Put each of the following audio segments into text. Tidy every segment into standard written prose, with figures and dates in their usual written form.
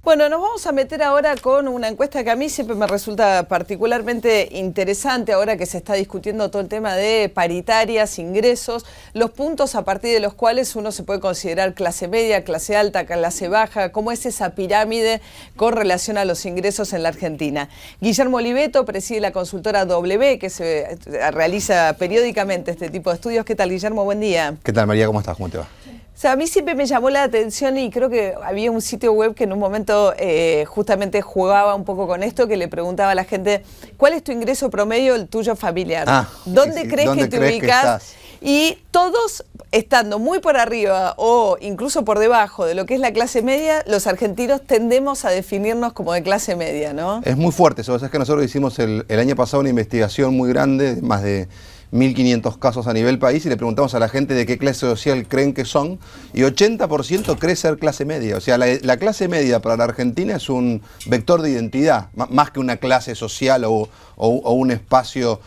Bueno, nos vamos a meter ahora con una encuesta que a mí siempre me resulta particularmente interesante ahora que se está discutiendo todo el tema de paritarias, ingresos, los puntos a partir de los cuales uno se puede considerar clase media, clase alta, clase baja, cómo es esa pirámide con relación a los ingresos en la Argentina. Guillermo Oliveto preside la consultora W, que se realiza periódicamente este tipo de estudios. ¿Qué tal, Guillermo? Buen día. ¿Qué tal, María? ¿Cómo estás? ¿Cómo te va? O sea, a mí siempre me llamó la atención y creo que había un sitio web que en un momento justamente jugaba un poco con esto, que le preguntaba a la gente, ¿cuál es tu ingreso promedio, el tuyo familiar? ¿Dónde crees que te ubicas? Y todos estando muy por arriba o incluso por debajo de lo que es la clase media, los argentinos tendemos a definirnos como de clase media, ¿no? Es muy fuerte eso. Es que nosotros hicimos el año pasado una investigación muy grande, más de 1.500 casos a nivel país, y le preguntamos a la gente de qué clase social creen que son, y 80% cree ser clase media. O sea, la clase media para la Argentina es un vector de identidad, más que una clase social o un espacio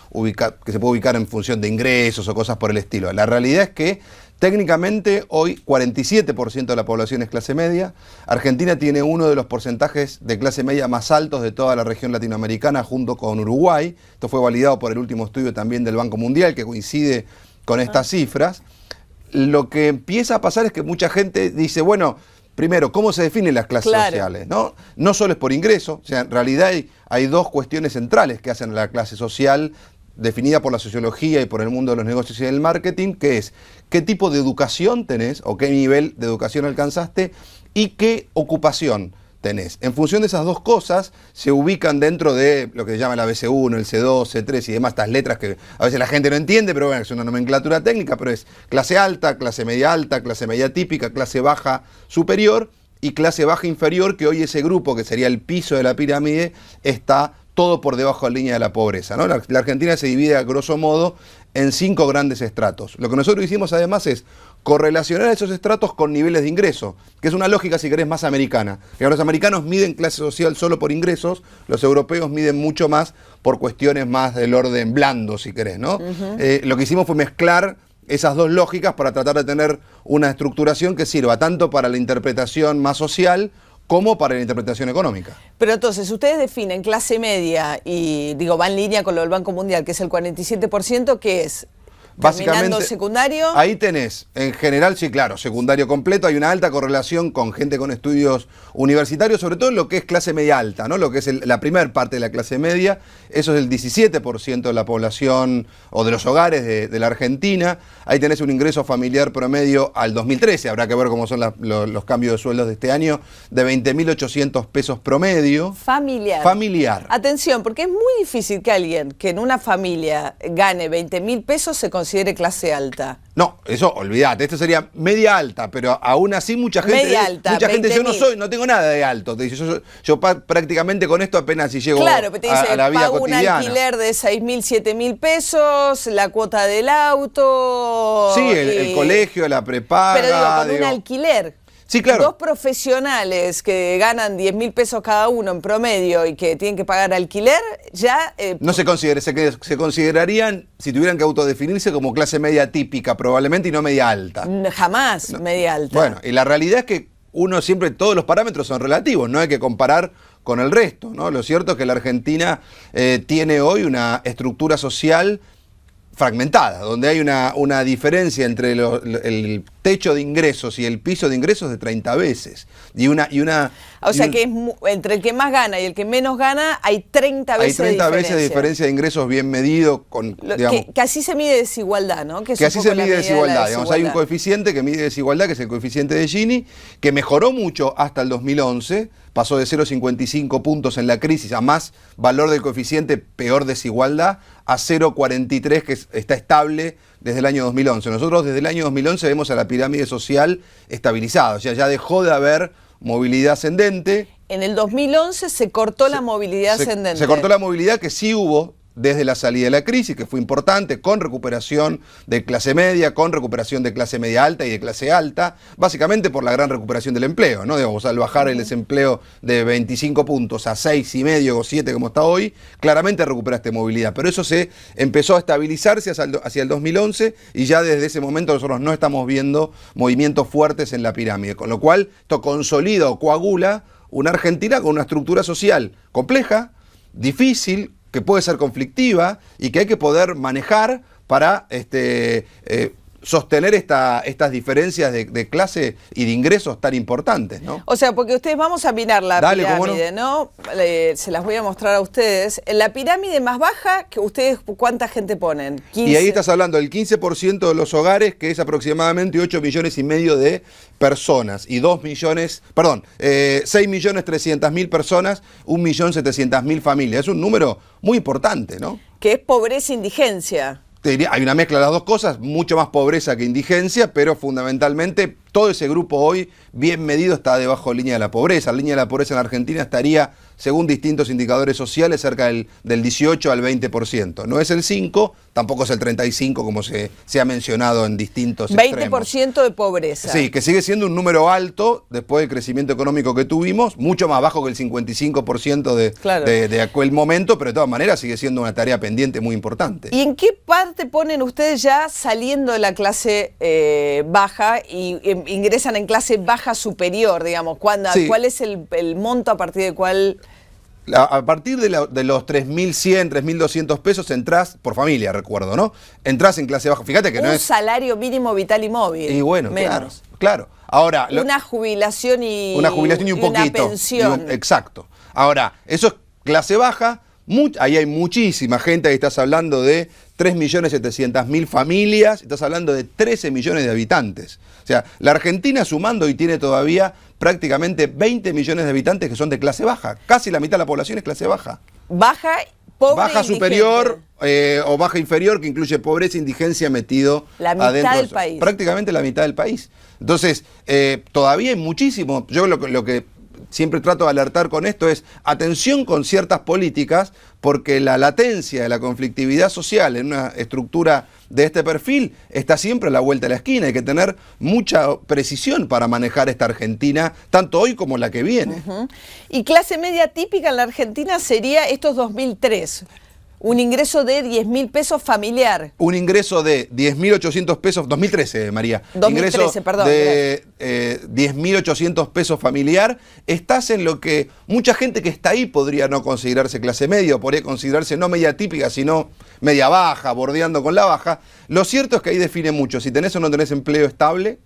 que se puede ubicar en función de ingresos o cosas por el estilo. La realidad es que técnicamente hoy 47% de la población es clase media. Argentina tiene uno de los porcentajes de clase media más altos de toda la región latinoamericana junto con Uruguay. Esto fue validado por el último estudio también del Banco Mundial, que coincide con estas cifras. Lo que empieza a pasar es que mucha gente dice, bueno, primero, ¿cómo se definen las clases sociales? No solo es por ingreso, o sea, en realidad hay dos cuestiones centrales que hacen a la clase social, definida por la sociología y por el mundo de los negocios y del marketing, que es qué tipo de educación tenés o qué nivel de educación alcanzaste y qué ocupación tenés. En función de esas dos cosas se ubican dentro de lo que se llama el ABC1, el C2, C3 y demás, estas letras que a veces la gente no entiende, pero bueno, es una nomenclatura técnica, pero es clase alta, clase media típica, clase baja superior y clase baja inferior, que hoy ese grupo, que sería el piso de la pirámide, está todo por debajo de la línea de la pobreza, ¿no? La Argentina se divide a grosso modo en 5 grandes estratos. Lo que nosotros hicimos además es correlacionar esos estratos con niveles de ingreso, que es una lógica, si querés, más americana. Que los americanos miden clase social solo por ingresos, los europeos miden mucho más por cuestiones más del orden blando, si querés, ¿no? Lo que hicimos fue mezclar esas dos lógicas para tratar de tener una estructuración que sirva tanto para la interpretación más social como para la interpretación económica. Pero entonces, ustedes definen clase media y, digo, va en línea con lo del Banco Mundial, que es el 47%, ¿qué es? Básicamente, secundario. Ahí tenés, en general, sí, claro, secundario completo, hay una alta correlación con gente con estudios universitarios, sobre todo en lo que es clase media alta, ¿no? Lo que es la primera parte de la clase media, eso es el 17% de la población o de los hogares de la Argentina. Ahí tenés un ingreso familiar promedio al 2013, habrá que ver cómo son los cambios de sueldos de este año, de 20.800 pesos promedio. Familiar. Atención, porque es muy difícil que alguien que en una familia gane 20.000 pesos se considere clase alta. No, eso olvídate, esto sería media alta, pero aún así mucha gente dice, yo no tengo nada de alto, te dice, yo prácticamente con esto apenas si llego a la vida pago cotidiana. Un alquiler de 6.000, 7.000 pesos, la cuota del auto. Sí, el colegio, la prepaga. Pero digo, con un alquiler. Sí, claro. Dos profesionales que ganan 10.000 pesos cada uno en promedio y que tienen que pagar alquiler, ya... no se considerarían, si tuvieran que autodefinirse, como clase media típica probablemente y no media alta. Jamás media alta. Bueno, y la realidad es que todos los parámetros son relativos, no hay que comparar con el resto, ¿no? Lo cierto es que la Argentina tiene hoy una estructura social fragmentada, donde hay una diferencia entre el techo de ingresos y el piso de ingresos de 30 veces. O sea que entre el que más gana y el que menos gana hay 30 veces de diferencia. Hay 30 veces de diferencia de ingresos bien medido. Que así se mide desigualdad, ¿no? Que así se mide desigualdad. Digamos, hay un coeficiente que mide desigualdad, que es el coeficiente de Gini, que mejoró mucho hasta el 2011, pasó de 0,55 puntos en la crisis a más valor del coeficiente, peor desigualdad, a 0,43, que está estable desde el año 2011. Nosotros desde el año 2011 vemos a la pirámide social estabilizada, o sea, ya dejó de haber movilidad ascendente. En el 2011 se cortó la movilidad ascendente. Se cortó la movilidad que sí hubo desde la salida de la crisis, que fue importante, con recuperación de clase media, con recuperación de clase media alta y de clase alta, básicamente por la gran recuperación del empleo, ¿no? Digamos, al bajar el desempleo de 25 puntos a 6,5 o 7 como está hoy, claramente recuperaste movilidad, pero eso se empezó a estabilizarse hacia el 2011 y ya desde ese momento nosotros no estamos viendo movimientos fuertes en la pirámide, con lo cual esto consolida o coagula una Argentina con una estructura social compleja, difícil, que puede ser conflictiva y que hay que poder manejar para sostener estas diferencias de clase y de ingresos tan importantes, ¿no? O sea, porque ustedes, vamos a mirar la pirámide, ¿no? Se las voy a mostrar a ustedes. En la pirámide más baja, que ustedes, ¿cuánta gente ponen? 15. Y ahí estás hablando del 15% de los hogares, que es aproximadamente 8,5 millones de personas. Y 6.300.000 personas, 1.700.000 familias. Es un número muy importante, ¿no? Que es pobreza e indigencia. Te diría, hay una mezcla de las dos cosas, mucho más pobreza que indigencia, pero fundamentalmente todo ese grupo hoy, bien medido, está debajo de la línea de la pobreza. La línea de la pobreza en Argentina estaría, según distintos indicadores sociales, cerca del 18 al 20%. No es el 5, tampoco es el 35, como se ha mencionado en distintos 20% de pobreza. Sí, que sigue siendo un número alto después del crecimiento económico que tuvimos, mucho más bajo que el 55% de aquel momento, pero de todas maneras sigue siendo una tarea pendiente muy importante. ¿Y en qué parte ponen ustedes ya saliendo de la clase baja y ingresan en clase baja superior, digamos? Sí. ¿Cuál es el monto a partir del cual...? A partir de los 3.100, 3.200 pesos entrás, por familia recuerdo, ¿no? Entrás en clase baja. Fíjate que no es... Un salario mínimo vital y móvil. Y bueno, menos. Claro. Ahora, una jubilación y un poquito. Una pensión. Exacto. Ahora, eso es clase baja. Ahí hay muchísima gente, ahí estás hablando de 3.700.000 familias, estás hablando de 13 millones de habitantes. O sea, la Argentina sumando y tiene todavía prácticamente 20 millones de habitantes que son de clase baja. Casi la mitad de la población es clase baja. Baja, pobre, baja superior o baja inferior, que incluye pobreza e indigencia metido la mitad adentro del país. Prácticamente la mitad del país. Entonces, todavía hay muchísimo. Yo lo que siempre trato de alertar con esto es atención con ciertas políticas, porque la latencia de la conflictividad social en una estructura de este perfil está siempre a la vuelta de la esquina. Hay que tener mucha precisión para manejar esta Argentina, tanto hoy como la que viene. Y clase media típica en la Argentina sería estos 2003. Un ingreso de 10.000 pesos familiar. Un ingreso de 10.800 pesos, 2013, María. 2013, ingreso perdón. De 10.800 pesos familiar. Estás en lo que mucha gente que está ahí podría no considerarse clase media, o podría considerarse no media típica, sino media baja, bordeando con la baja. Lo cierto es que ahí define mucho si tenés o no tenés empleo estable,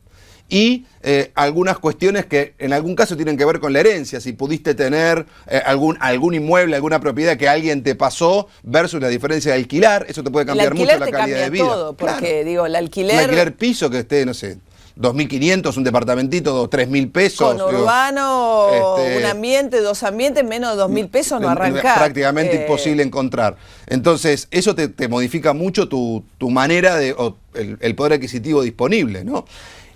y algunas cuestiones que en algún caso tienen que ver con la herencia, si pudiste tener algún inmueble, alguna propiedad que alguien te pasó versus la diferencia de alquilar. Eso te puede cambiar mucho la calidad de vida. Todo, porque digo, el alquiler... Un alquiler piso que esté, no sé, 2.500, un departamentito, 3.000 pesos. Conurbano, un ambiente, 2 ambientes, menos de 2.000 pesos no arrancar. Prácticamente imposible encontrar. Entonces, eso te modifica mucho tu manera el poder adquisitivo disponible, ¿no?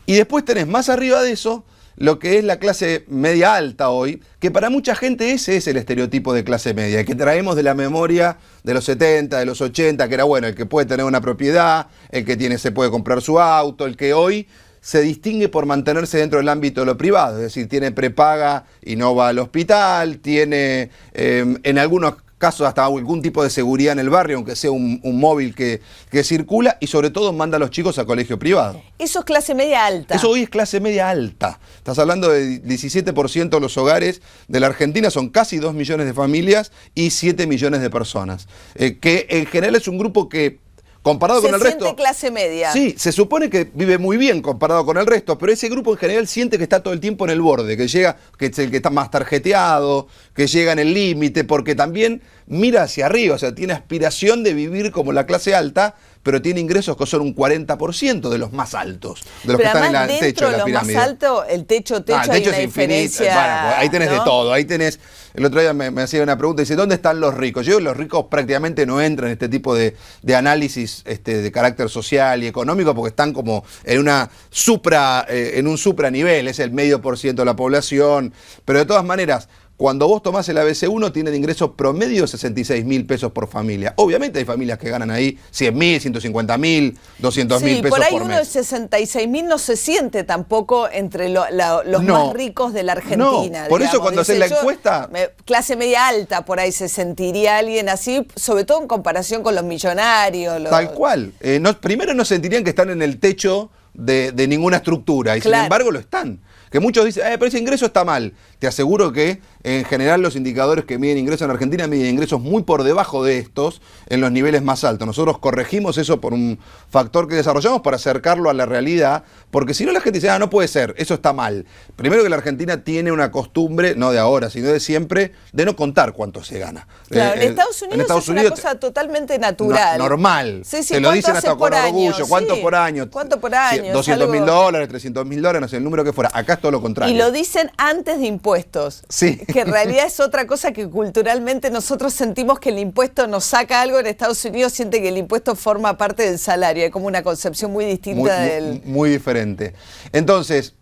Y después tenés más arriba de eso lo que es la clase media alta hoy, que para mucha gente ese es el estereotipo de clase media, que traemos de la memoria de los 70, de los 80, que era bueno, el que puede tener una propiedad, el que se puede comprar su auto, el que hoy se distingue por mantenerse dentro del ámbito de lo privado, es decir, tiene prepaga y no va al hospital, tiene en algunos casos hasta algún tipo de seguridad en el barrio, aunque sea un móvil que circula, y sobre todo manda a los chicos a colegio privado. Eso es clase media alta. Eso hoy es clase media alta. Estás hablando de 17% de los hogares de la Argentina, son casi 2 millones de familias y 7 millones de personas. Que en general es un grupo que, comparado con el resto... Se siente clase media. Sí, se supone que vive muy bien comparado con el resto, pero ese grupo en general siente que está todo el tiempo en el borde, que es el que está más tarjeteado, que llega en el límite, porque también mira hacia arriba, o sea, tiene aspiración de vivir como la clase alta, pero tiene ingresos que son un 40% de los más altos, de los que están en el techo de la pirámide. Más alto, el techo hay una diferencia. Bueno, ahí tenés, ¿no?, de todo. Ahí tenés, el otro día me hacía una pregunta, dice, ¿dónde están los ricos? Yo, los ricos prácticamente no entran en este tipo de análisis de carácter social y económico, porque están como en un supranivel, es el 0,5% de la población, pero de todas maneras, cuando vos tomás el ABC1, tiene de ingreso promedio 66.000 pesos por familia. Obviamente hay familias que ganan ahí 100.000, 150.000, 200.000 pesos por mes. Sí, por ahí uno de 66.000 no se siente tampoco entre los más ricos de la Argentina. No, por eso cuando haces la encuesta... Clase media alta, por ahí se sentiría alguien así, sobre todo en comparación con los millonarios. Tal cual. Primero no sentirían que están en el techo de ninguna estructura, y claro, sin embargo lo están. Que muchos dicen, pero ese ingreso está mal. Te aseguro que en general los indicadores que miden ingresos en Argentina miden ingresos muy por debajo de estos en los niveles más altos. Nosotros corregimos eso por un factor que desarrollamos para acercarlo a la realidad, porque si no la gente dice, no puede ser, eso está mal. Primero que la Argentina tiene una costumbre, no de ahora, sino de siempre, de no contar cuánto se gana. Claro, en Estados Unidos es una cosa totalmente natural. Normal. Sí, sí, te lo dicen hasta con orgullo. ¿Cuánto sí. por año? ¿Cuánto por año? $200.000, $300.000, no sé, el número que fuera. Acá es todo lo contrario. Y lo dicen antes de impuestos. Sí. Que en realidad es otra cosa que culturalmente nosotros sentimos que el impuesto nos saca algo. En Estados Unidos siente que el impuesto forma parte del salario. Hay como una concepción muy distinta del... Muy diferente. Entonces,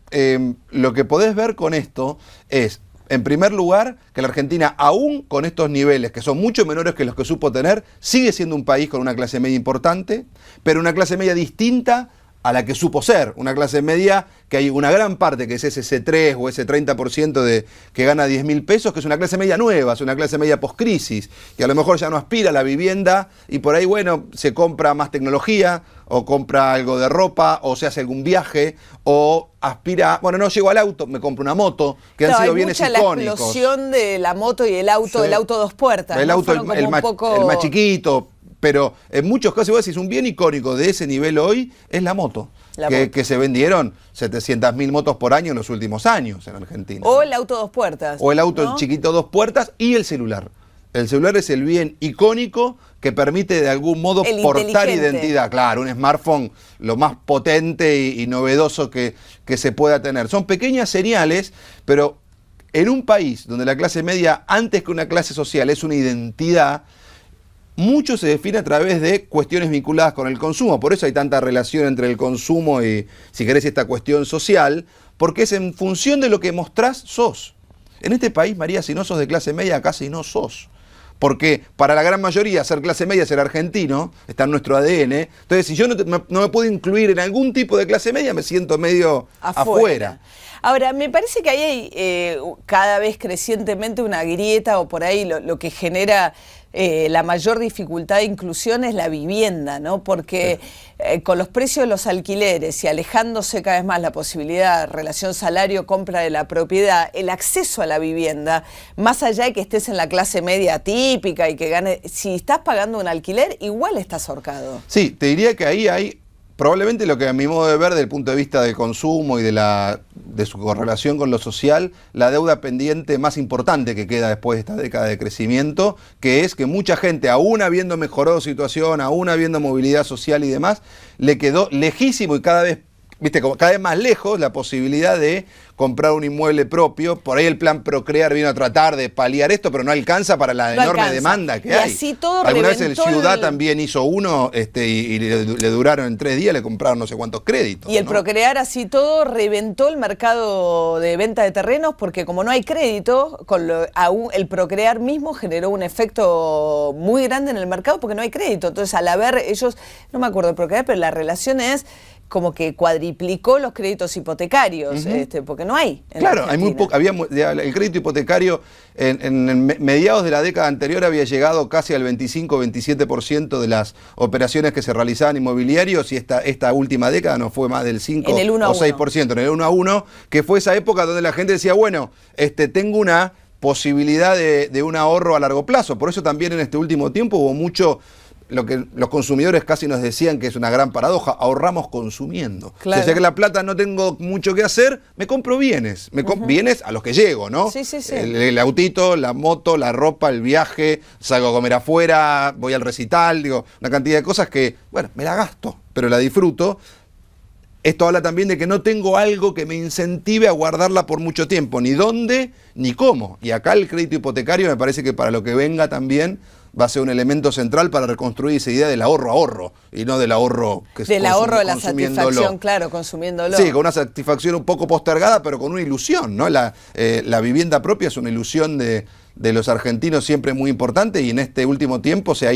lo que podés ver con esto es, en primer lugar, que la Argentina, aún con estos niveles, que son mucho menores que los que supo tener, sigue siendo un país con una clase media importante, pero una clase media distinta a la que supo ser. Una clase media que hay una gran parte, que es ese 3 o ese 30% que gana 10.000 pesos, que es una clase media nueva, es una clase media post-crisis, que a lo mejor ya no aspira a la vivienda y por ahí, bueno, se compra más tecnología, o compra algo de ropa, o se hace algún viaje, o aspira, bueno, no llego al auto, me compro una moto, que han sido bienes icónicos. La explosión de la moto y el auto, el auto dos puertas. El auto, el más chiquito, pero en muchos casos, vos decís, un bien icónico de ese nivel hoy es la moto. Que se vendieron 700.000 motos por año en los últimos años en Argentina. O el auto dos puertas. O el auto chiquito dos puertas y el celular. El celular es el bien icónico que permite de algún modo portar identidad. Claro, un smartphone lo más potente y novedoso que se pueda tener. Son pequeñas señales, pero en un país donde la clase media, antes que una clase social, es una identidad, mucho se define a través de cuestiones vinculadas con el consumo. Por eso hay tanta relación entre el consumo y, si querés, esta cuestión social, porque es en función de lo que mostrás, sos. En este país, María, si no sos de clase media, casi no sos. Porque para la gran mayoría ser clase media es ser argentino, está en nuestro ADN. Entonces, si yo no me puedo incluir en algún tipo de clase media, me siento medio afuera. Ahora, me parece que ahí hay cada vez crecientemente una grieta, o por ahí lo que genera la mayor dificultad de inclusión es la vivienda, ¿no? Porque con los precios de los alquileres y alejándose cada vez más la posibilidad, relación salario-compra de la propiedad, el acceso a la vivienda, más allá de que estés en la clase media típica y que gane, si estás pagando un alquiler, igual estás ahorcado. Sí, te diría que ahí hay probablemente lo que a mi modo de ver, desde el punto de vista del consumo y de su correlación con lo social, la deuda pendiente más importante que queda después de esta década de crecimiento, que es que mucha gente, aún habiendo mejorado situación, aún habiendo movilidad social y demás, le quedó lejísimo y cada vez más lejos la posibilidad de comprar un inmueble propio. Por ahí el plan Procrear vino a tratar de paliar esto, pero no alcanza para la enorme demanda que hay. Así todo alguna vez el Ciudad también hizo uno y le duraron en 3 días, le compraron no sé cuántos créditos. Y el Procrear así todo reventó el mercado de venta de terrenos, porque como no hay crédito, aún el Procrear mismo generó un efecto muy grande en el mercado porque no hay crédito. Entonces, al haber ellos, no me acuerdo de Procrear, pero la relación es como que cuadriplicó los créditos hipotecarios, porque no hay. Claro, hay muy poco. El crédito hipotecario en mediados de la década anterior había llegado casi al 25-27% de las operaciones que se realizaban inmobiliarios, y esta última década no fue más del 5 o 6%, en el 1 a 1, que fue esa época donde la gente decía, bueno, tengo una posibilidad de un ahorro a largo plazo. Por eso también en este último tiempo hubo mucho lo que los consumidores casi nos decían que es una gran paradoja: ahorramos consumiendo. Claro. O sea, que la plata no tengo mucho que hacer, me compro bienes. Bienes a los que llego, ¿no? Sí, sí, sí. El autito, la moto, la ropa, el viaje, salgo a comer afuera, voy al recital, digo, una cantidad de cosas que, bueno, me la gasto, pero la disfruto. Esto habla también de que no tengo algo que me incentive a guardarla por mucho tiempo, ni dónde, ni cómo. Y acá el crédito hipotecario me parece que para lo que venga también va a ser un elemento central para reconstruir esa idea del ahorro y no del ahorro que del ahorro de la satisfacción, claro, consumiéndolo. Sí, con una satisfacción un poco postergada, pero con una ilusión, ¿no? La vivienda propia es una ilusión de de los argentinos siempre muy importante y en este último tiempo se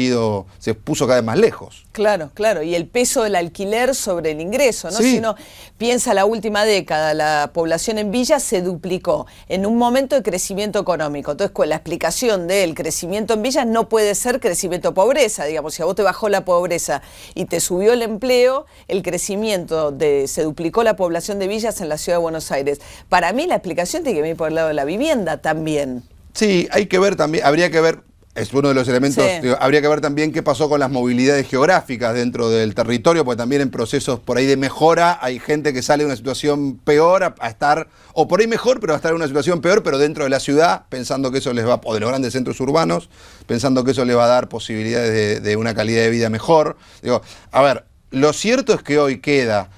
puso cada vez más lejos. Claro, claro, y el peso del alquiler sobre el ingreso, ¿no? Sí. Si uno piensa la última década, la población en villas se duplicó en un momento de crecimiento económico. Entonces, con la explicación del crecimiento en villas no puede ser crecimiento pobreza, digamos, si a vos te bajó la pobreza y te subió el empleo, el crecimiento se duplicó la población de villas en la ciudad de Buenos Aires. Para mí la explicación tiene que venir por el lado de la vivienda también. Sí, hay que ver también, habría que ver, es uno de los elementos, Sí. habría que ver también qué pasó con las movilidades geográficas dentro del territorio, porque también en procesos por ahí de mejora hay gente que sale de una situación peor a estar, o por ahí mejor, pero a estar en una situación peor, pero dentro de la ciudad, pensando que eso les va, o de los grandes centros urbanos, pensando que eso les va a dar posibilidades de una calidad de vida mejor. Digo, a ver, lo cierto es que hoy queda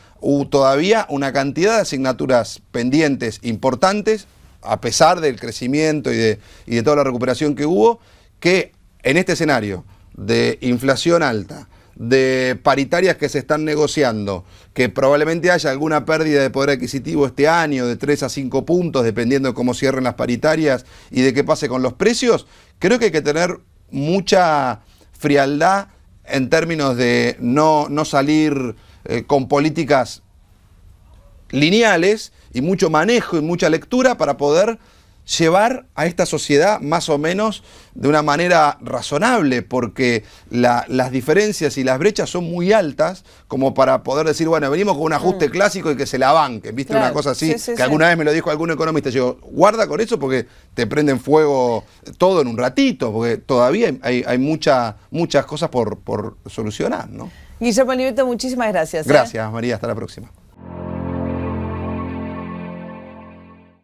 todavía una cantidad de asignaturas pendientes importantes, a pesar del crecimiento y de toda la recuperación que hubo, que en este escenario de inflación alta, de paritarias que se están negociando, que probablemente haya alguna pérdida de poder adquisitivo este año, de 3 a 5 puntos, dependiendo de cómo cierren las paritarias y de qué pase con los precios, creo que hay que tener mucha frialdad en términos de no salir con políticas lineales y mucho manejo y mucha lectura para poder llevar a esta sociedad más o menos de una manera razonable, porque las diferencias y las brechas son muy altas como para poder decir, bueno, venimos con un ajuste clásico y que se la banquen, ¿viste? Claro. Una cosa así, Sí, sí, que sí. alguna vez me lo dijo algún economista, yo, guarda con eso porque te prenden fuego todo en un ratito, porque todavía hay muchas cosas por solucionar, ¿no? Guillermo Oliveto, muchísimas gracias. Gracias, María, hasta la próxima.